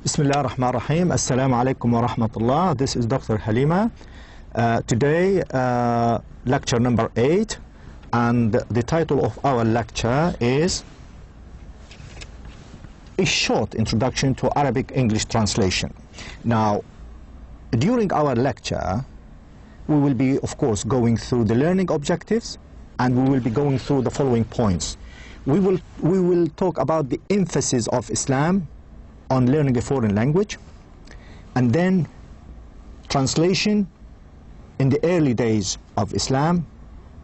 Bismillah ar-Rahman ar-Rahim. Assalamu alaikum wa rahmatullah. This is Dr. Halimah. Today, lecture number 8, and the title of our lecture is A Short Introduction to Arabic English Translation. Now, during our lecture, we will be, of course, going through the learning objectives, and we will be going through the following points. We will talk about the emphasis of Islam on learning a foreign language, and then translation in the early days of Islam,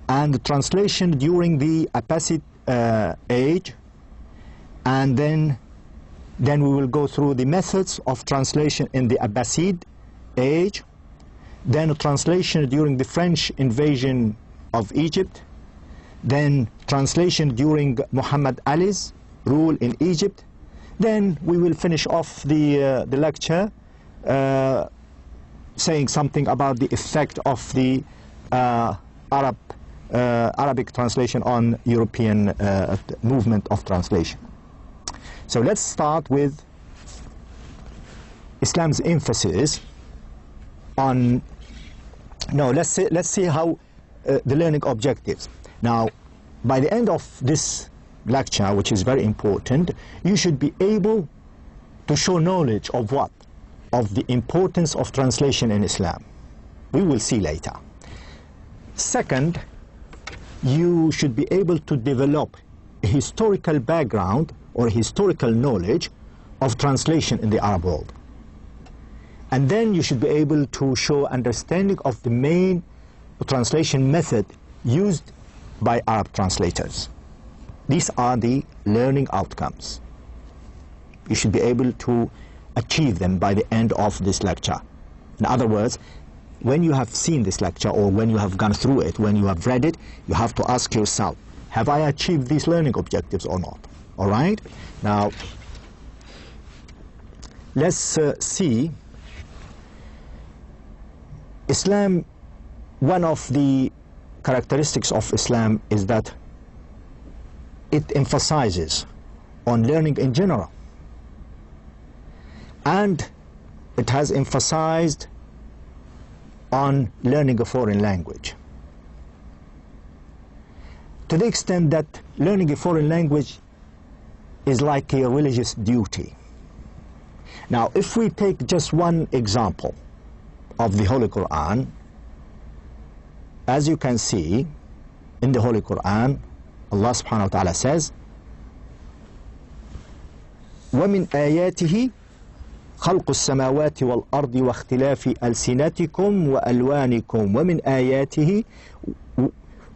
and the translation during the Abbasid age, and then we will go through the methods of translation in the Abbasid age, then a translation during the French invasion of Egypt, then translation during Muhammad Ali's rule in Egypt. Then we will finish off the lecture saying something about the effect of the Arabic translation on European movement of translation. So let's start with Islam's emphasis on, let's see how the learning objectives. Now, by the end of this lecture, which is very important, you should be able to show knowledge of what? Of the importance of translation in Islam. We will see later. Second, you should be able to develop a historical background or historical knowledge of translation in the Arab world. And then you should be able to show understanding of the main translation method used by Arab translators. These are the learning outcomes. You should be able to achieve them by the end of this lecture. In other words, when you have seen this lecture, or when you have gone through it, when you have read it, you have to ask yourself, have I achieved these learning objectives or not? All right? Now, let's see. Islam, one of the characteristics of Islam is that it emphasizes on learning in general, and it has emphasized on learning a foreign language, to the extent that learning a foreign language is like a religious duty. Now, if we take just one example of the Holy Quran, as you can see in the Holy Quran, Allah subhanahu wa ta'ala says, وَمِنْ آيَاتِهِ خَلْقُ السَّمَاوَاتِ وَالْأَرْضِ وَاخْتِلَافِ أَلْسِنَتِكُمْ وَأَلْوَانِكُمْ وَمِنْ آيَاتِهِ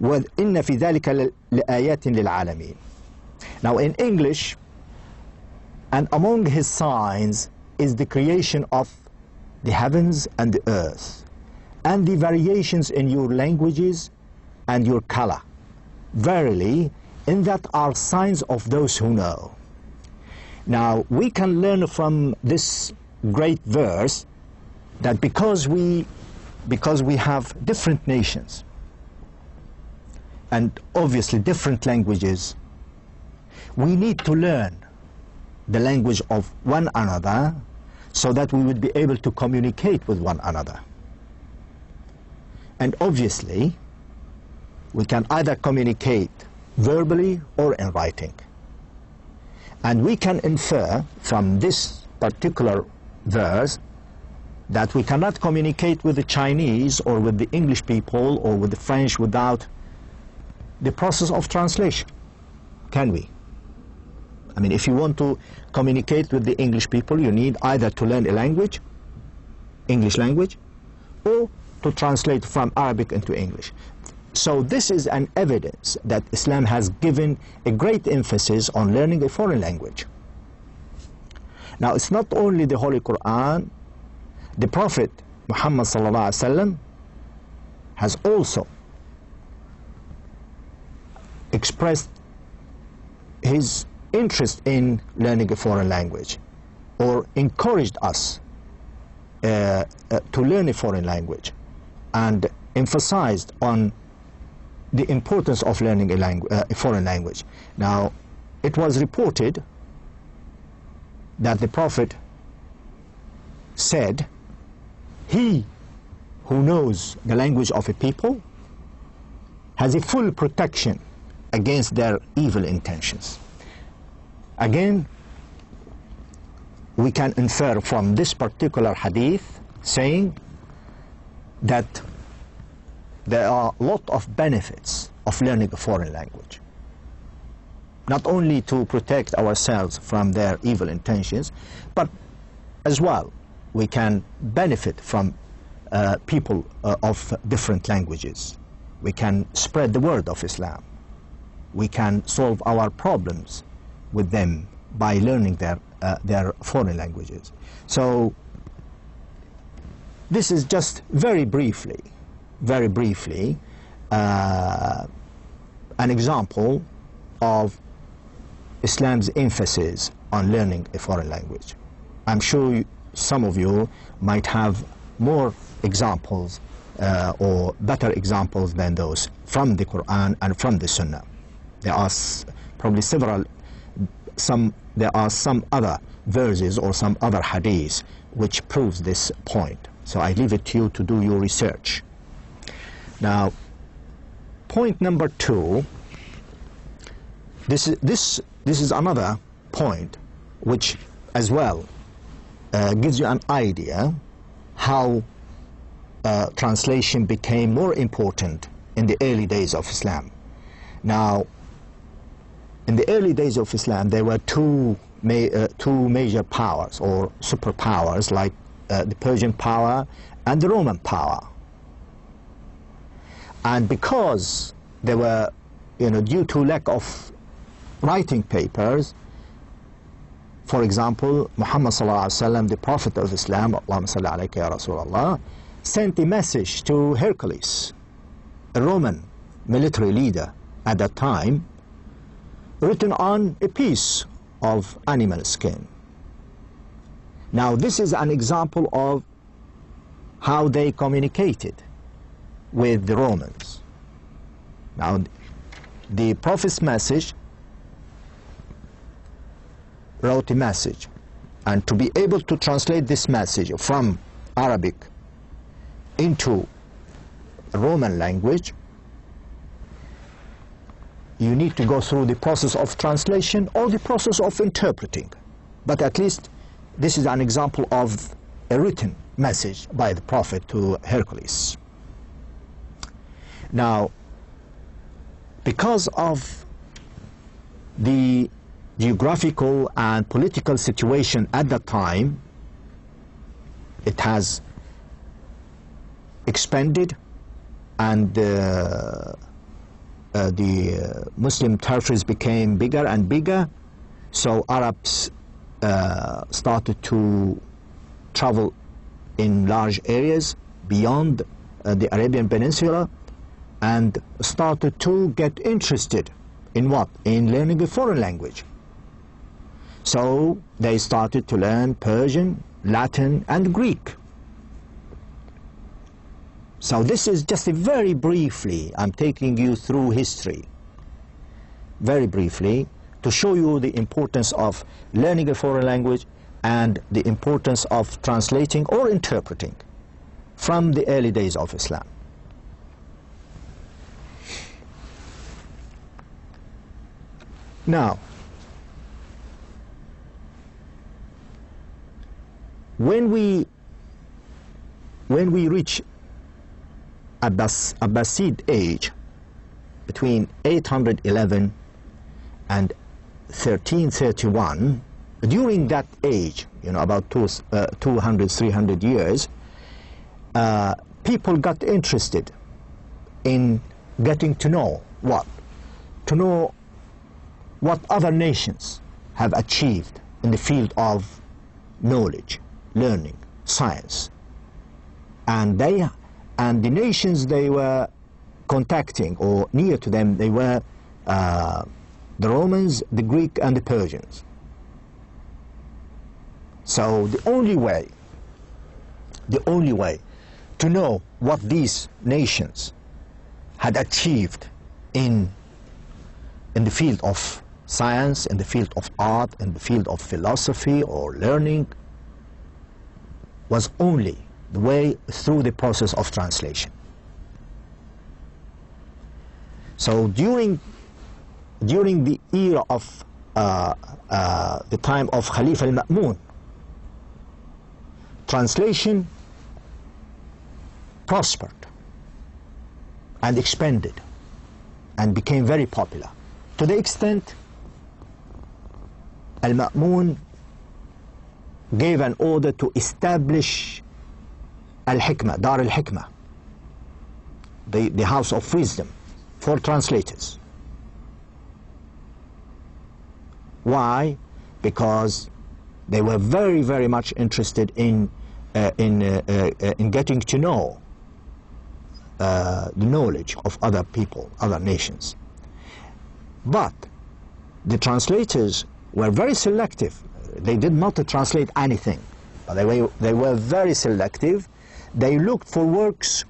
وَإِنَّ فِي ذَلِكَ لَآيَاتٍ لِلْعَالَمِينَ. Now, in English, and among his signs is the creation of the heavens and the earth, and the variations in your languages and your color. Verily, in that are signs of those who know. Now, we can learn from this great verse that because we have different nations and obviously different languages, we need to learn the language of one another so that we would be able to communicate with one another. And obviously, we can either communicate verbally or in writing. And we can infer from this particular verse that we cannot communicate with the Chinese or with the English people or with the French without the process of translation. Can we? I mean, if you want to communicate with the English people, you need either to learn a language, English language, or to translate from Arabic into English. So this is an evidence that Islam has given a great emphasis on learning a foreign language. Now, it's not only the Holy Quran. The Prophet Muhammad sallallahu alaihi wasallam has also expressed his interest in learning a foreign language, or encouraged us to learn a foreign language, and emphasized on the importance of learning a foreign language. Now, it was reported that the Prophet said, he who knows the language of a people has a full protection against their evil intentions. Again, we can infer from this particular hadith saying that there are a lot of benefits of learning a foreign language. Not only to protect ourselves from their evil intentions, but as well we can benefit from people of different languages. We can spread the word of Islam. We can solve our problems with them by learning their foreign languages. So this is just very briefly an example of Islam's emphasis on learning a foreign language. I'm sure some of you might have more examples or better examples than those from the Quran and from the Sunnah. There are probably there are some other verses or some other hadiths which proves this point. So I leave it to you to do your research. Now, point number 2, this is another point which as well gives you an idea how translation became more important in the early days of Islam. Now, in the early days of Islam, there were two major powers or superpowers, like the Persian power and the Roman power. And because they were, due to lack of writing papers, for example, Muhammad sallallahu alaihi wasallam, the Prophet of Islam, Allahumma salli alayka ya Rasulullah, sent a message to Hercules, a Roman military leader at that time, written on a piece of animal skin. Now, this is an example of how they communicated with the Romans. Now, the Prophet's message wrote a message, and to be able to translate this message from Arabic into Roman language, you need to go through the process of translation or the process of interpreting. But at least this is an example of a written message by the Prophet to Hercules. Now, because of the geographical and political situation at that time, it has expanded, and the Muslim territories became bigger and bigger, so Arabs started to travel in large areas beyond the Arabian Peninsula and started to get interested in what? In learning a foreign language. So they started to learn Persian, Latin, and Greek. So this is just a very briefly, I'm taking you through history, very briefly, to show you the importance of learning a foreign language and the importance of translating or interpreting from the early days of Islam. Now, when we reach Abbasid age, between 811 and 1331, during that age, about 200, 300 years, people got interested in getting to know what? To know what other nations have achieved in the field of knowledge, learning, science. And the nations they were contacting or near to them, they were the Romans, the Greek, and the Persians. So the only way to know what these nations had achieved in the field of science, in the field of art, in the field of philosophy or learning, was only the way through the process of translation. So during the era of the time of Khalifa al-Ma'mun, translation prospered and expanded and became very popular, to the extent al-Ma'mun gave an order to establish al-Hikmah, Dar al-Hikmah, the house of wisdom for translators. Why? Because they were very, very much interested in getting to know the knowledge of other people, other nations. But the translators were very selective. They did not translate anything, but they were very selective. They looked for works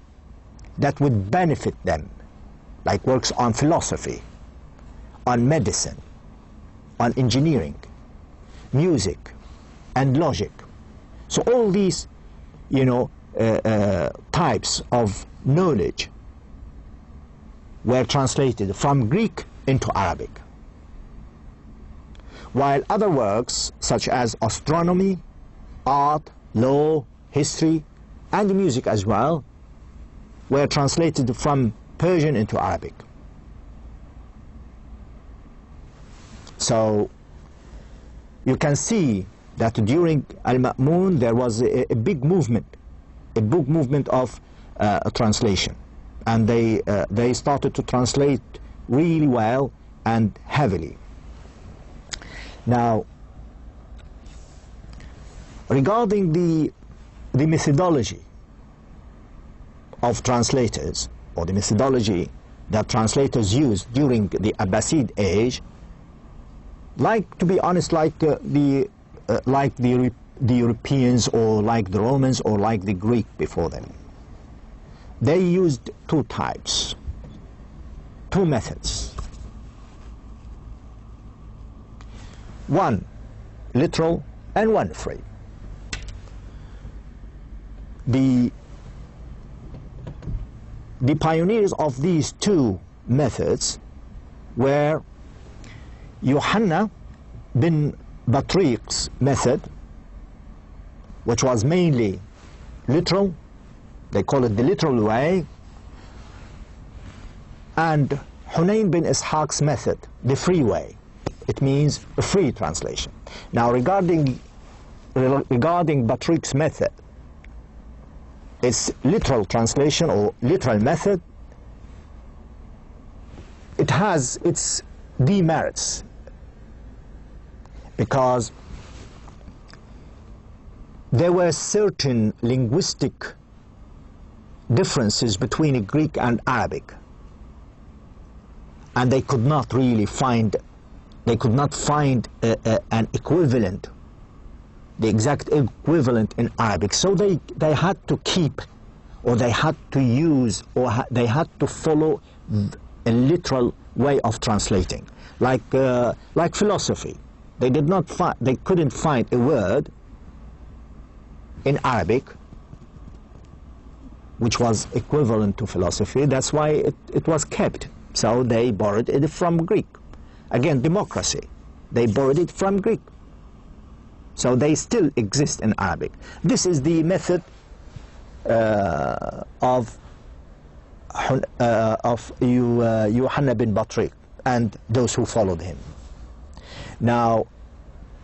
that would benefit them, like works on philosophy, on medicine, on engineering, music, and logic. So all these, types of knowledge were translated from Greek into Arabic. While other works, such as astronomy, art, law, history, and music as well, were translated from Persian into Arabic. So you can see that during al-Ma'mun there was a big movement of translation, and they started to translate really well and heavily. Now, regarding the methodology of translators, or the methodology that translators used during the Abbasid age, to be honest, like the Europeans, or like the Romans, or like the Greek before them, they used two types, two methods. One literal and one free. The pioneers of these two methods were Yohanna bin Batriq's method, which was mainly literal. They call it the literal way. And Hunayn bin Ishaq's method, the free way. It means a free translation. Now, regarding Batriq's method, its literal translation or literal method, it has its demerits, because there were certain linguistic differences between Greek and Arabic, and they could not really find an equivalent, the exact equivalent in Arabic. So they had to keep, or they had to use, or they had to follow a literal way of translating, like philosophy. They couldn't find a word in Arabic which was equivalent to philosophy. That's why it was kept. So they borrowed it from Greek. Again, democracy. They borrowed it from Greek. So they still exist in Arabic. This is the method of Yohanna bin Batriq and those who followed him. Now,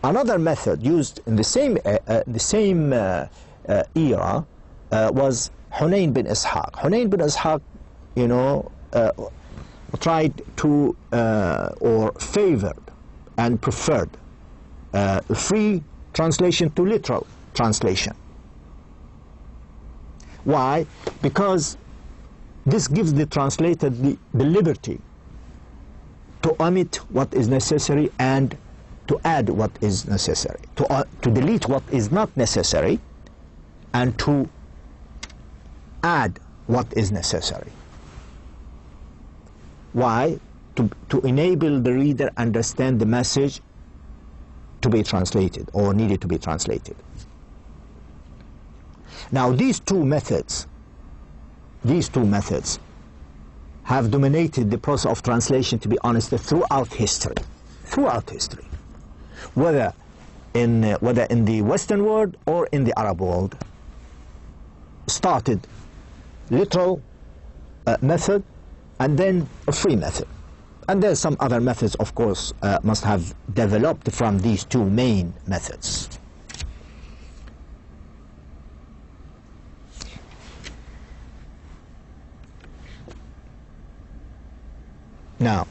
another method used in the same era was Hunayn bin Ishaq. Hunayn bin Ishaq, tried to or favored and preferred free translation to literal translation. Why? Because this gives the translator the liberty to omit what is necessary and to add what is necessary, to delete what is not necessary, and to add what is necessary. Why? To enable the reader understand the message to be translated or needed to be translated. Now these two methods have dominated the process of translation, to be honest, throughout history. Whether in the Western world or in the Arab world. Started literal method, and then a free method. And there's some other methods, of course, must have developed from these two main methods. Now,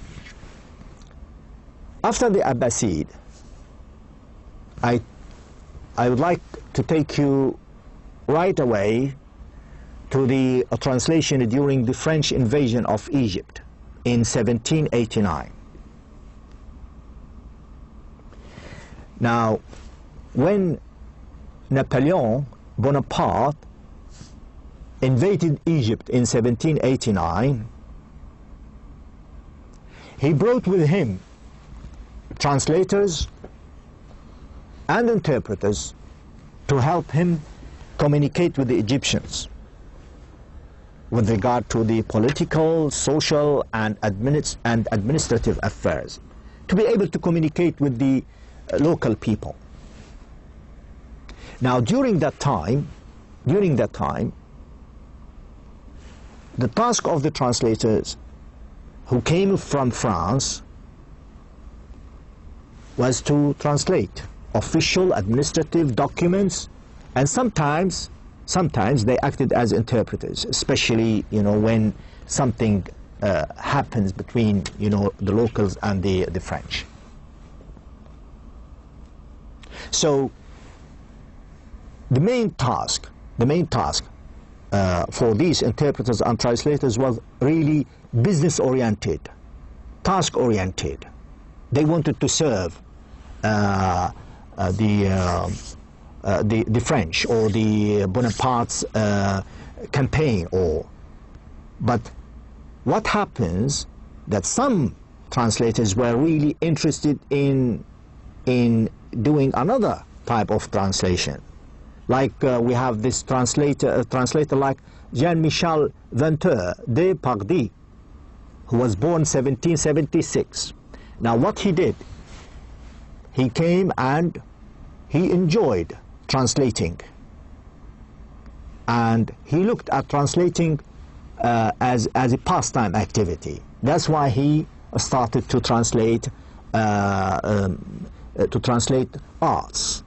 after the Abbasid, I would like to take you right away to the translation during the French invasion of Egypt in 1789. Now, when Napoleon Bonaparte invaded Egypt in 1789, he brought with him translators and interpreters to help him communicate with the Egyptians with regard to the political, social, and administrative affairs, to be able to communicate with the local people. Now, during that time, the task of the translators who came from France was to translate official administrative documents, and sometimes they acted as interpreters, especially, when something happens between, the locals and the French. So the main task for these interpreters and translators was really business-oriented, task-oriented. They wanted to serve the French or the Bonaparte's campaign. But what happens that some translators were really interested in doing another type of translation. Like we have this translator like Jean-Michel Venteur de Pardy, who was born 1776. Now what he did, he came and he enjoyed translating, and he looked at translating as a pastime activity. That's why he started to translate arts,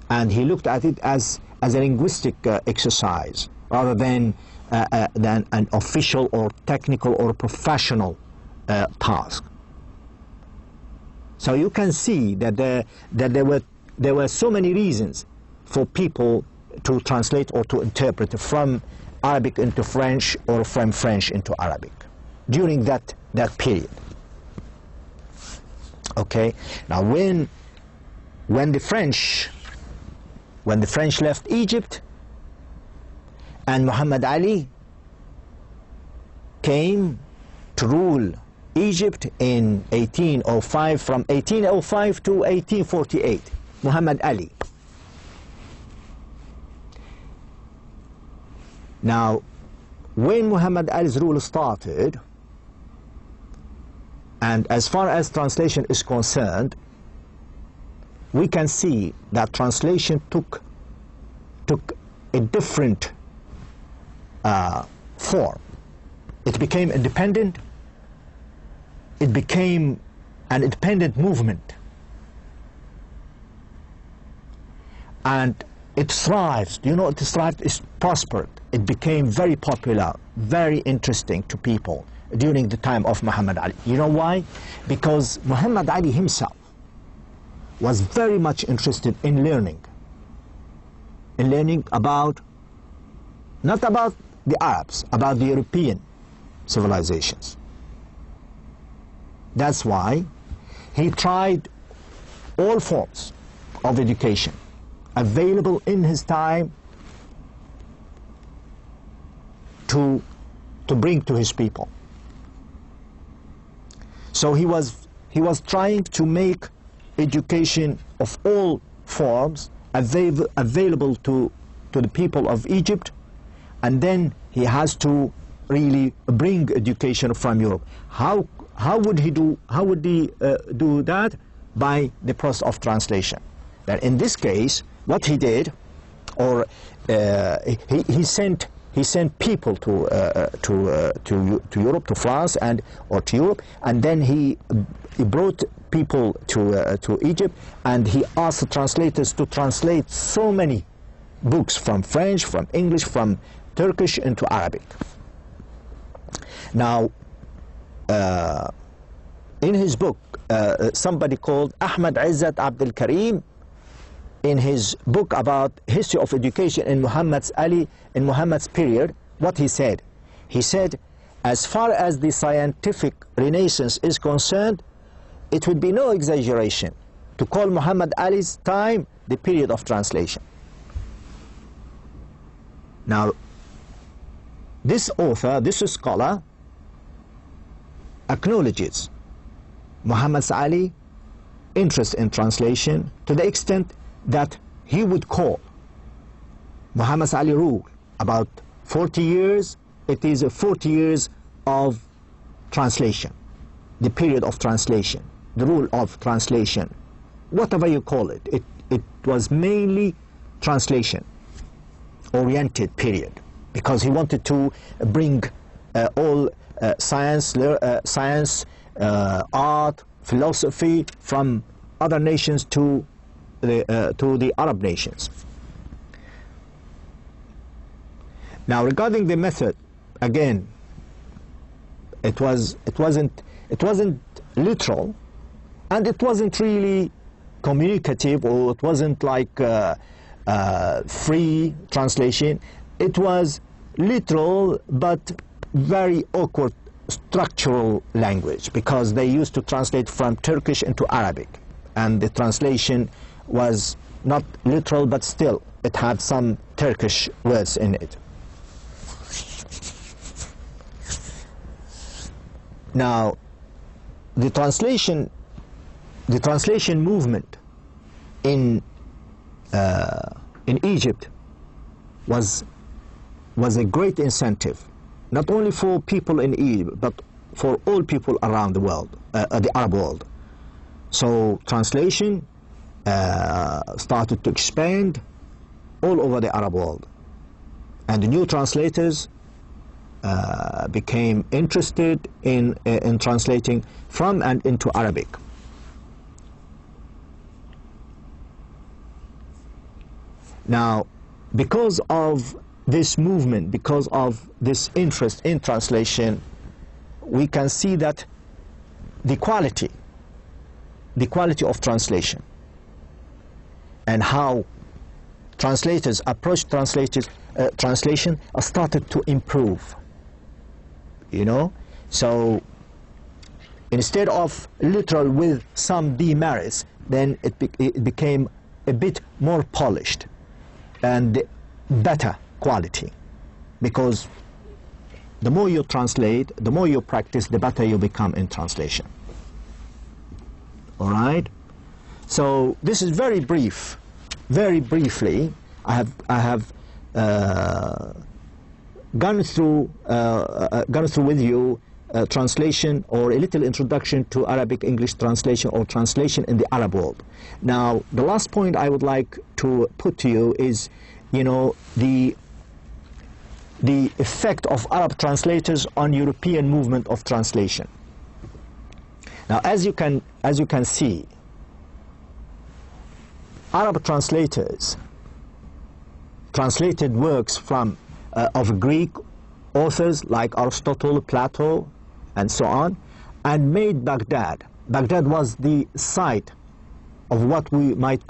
and he looked at it as a linguistic exercise rather than an official or technical or professional task. So you can see that there were so many reasons for people to translate or to interpret from Arabic into French or from French into Arabic during that period. Okay. Now when the French left Egypt and Muhammad Ali came to rule Egypt in 1805, from 1805 to 1848, Muhammad Ali. Now, when Muhammad Ali's rule started, and as far as translation is concerned, we can see that translation took a different form. It became independent. It became an independent movement, and it thrived. It thrived, it prospered. It became very popular, very interesting to people during the time of Muhammad Ali. You know why? Because Muhammad Ali himself was very much interested in learning about, not about the Arabs, about the European civilizations. That's why he tried all forms of education available in his time to bring to his people. So he was trying to make education of all forms available to to the people of Egypt, and then he has to really bring education from Europe. How would he do that? By the process of translation. That in this case, what he did, or he sent people to Europe, to France, or to Europe, and then he brought people to Egypt, and he asked the translators to translate so many books from French, from English, from Turkish into Arabic. Now, in his book, somebody called Ahmad Izzat Abdul Karim, in his book about history of education in Muhammad's period, what he said? He said, as far as the scientific renaissance is concerned, it would be no exaggeration to call Muhammad Ali's time the period of translation. Now, this author, this scholar, acknowledges Muhammad Ali's interest in translation to the extent that he would call Muhammad Ali rule about 40 years, it is 40 years of translation, the period of translation, the rule of translation, whatever you call it. It was mainly translation-oriented period, because he wanted to bring all science, art, philosophy from other nations to the Arab nations. Now, regarding the method, again, it wasn't literal, and it wasn't really communicative, or it wasn't like free translation. It was literal, but very awkward structural language, because they used to translate from Turkish into Arabic, and the translation was not literal, but still it had some Turkish words in it. Now, the translation movement in Egypt was a great incentive, not only for people in Egypt, but for all people around the world, the Arab world. So translation started to expand all over the Arab world, and the new translators became interested in translating from and into Arabic. Now, because of this movement, because of this interest in translation, we can see that the quality of translation and how translators approach translation started to improve. You know, so instead of literal with some demerits, then it became a bit more polished and better quality, because the more you translate, the more you practice, the better you become in translation. All right. So this is very brief. Very briefly, I have gone through with you translation, or a little introduction to Arabic-English translation, or translation in the Arab world. Now, the last point I would like to put to you is, you know, the effect of Arab translators on European movement of translation. Now, as you can see, Arab translators translated works from of Greek authors like Aristotle, Plato, and so on, and made Baghdad. Baghdad was the site of what we might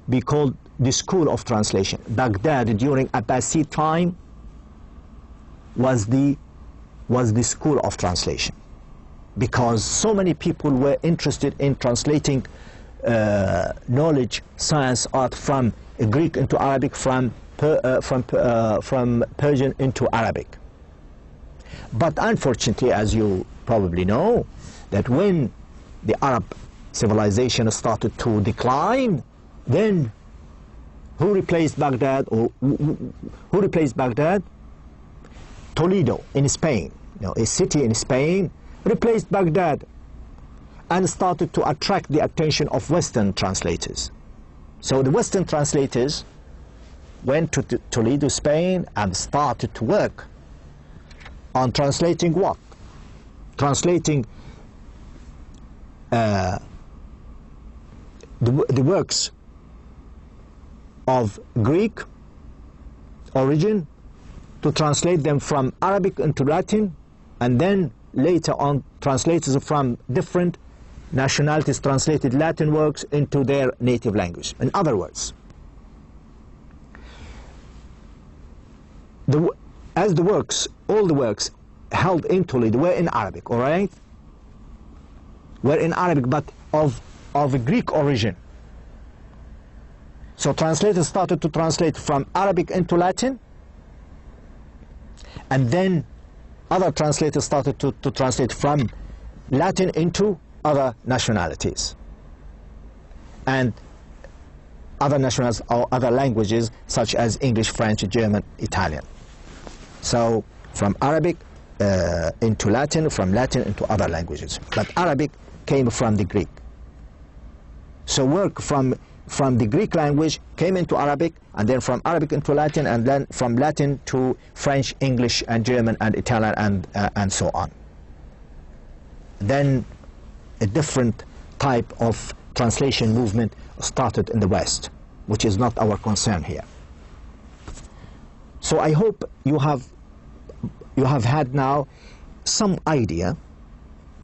be called the school of translation. Baghdad during Abbasid time was the school of translation, because so many people were interested in translating knowledge, science, art from Greek into Arabic, from Persian into Arabic. But unfortunately, as you probably know, that when the Arab civilization started to decline, then Who replaced Baghdad, or who replaced Baghdad? Toledo in Spain, a city in Spain, replaced Baghdad and started to attract the attention of Western translators. So the Western translators went to Toledo, Spain, and started to work on translating what? Translating the works of Greek origin, to translate them from Arabic into Latin, and then later on translators from different nationalities translated Latin works into their native language. In other words, all the works held in Toledo were in Arabic, all right? Were in Arabic, but of a Greek origin. So translators started to translate from Arabic into Latin, and then other translators started to translate from Latin into other nationalities and other nationalities or other languages such as English, French, German, Italian. So from Arabic into Latin, from Latin into other languages. But Arabic came from the Greek. So work from the Greek language came into Arabic, and then from Arabic into Latin, and then from Latin to French, English, and German, and Italian, and so on. Then a different type of translation movement started in the West, which is not our concern here. So I hope you have had now some idea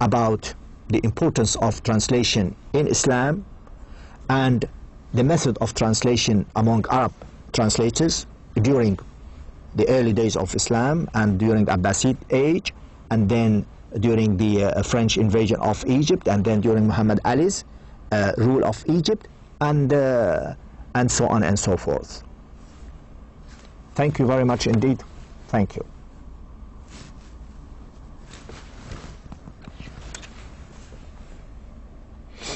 about the importance of translation in Islam and the method of translation among Arab translators during the early days of Islam and during Abbasid age, and then during the French invasion of Egypt, and then during Muhammad Ali's rule of Egypt, and so on and so forth. Thank you very much indeed. Thank you.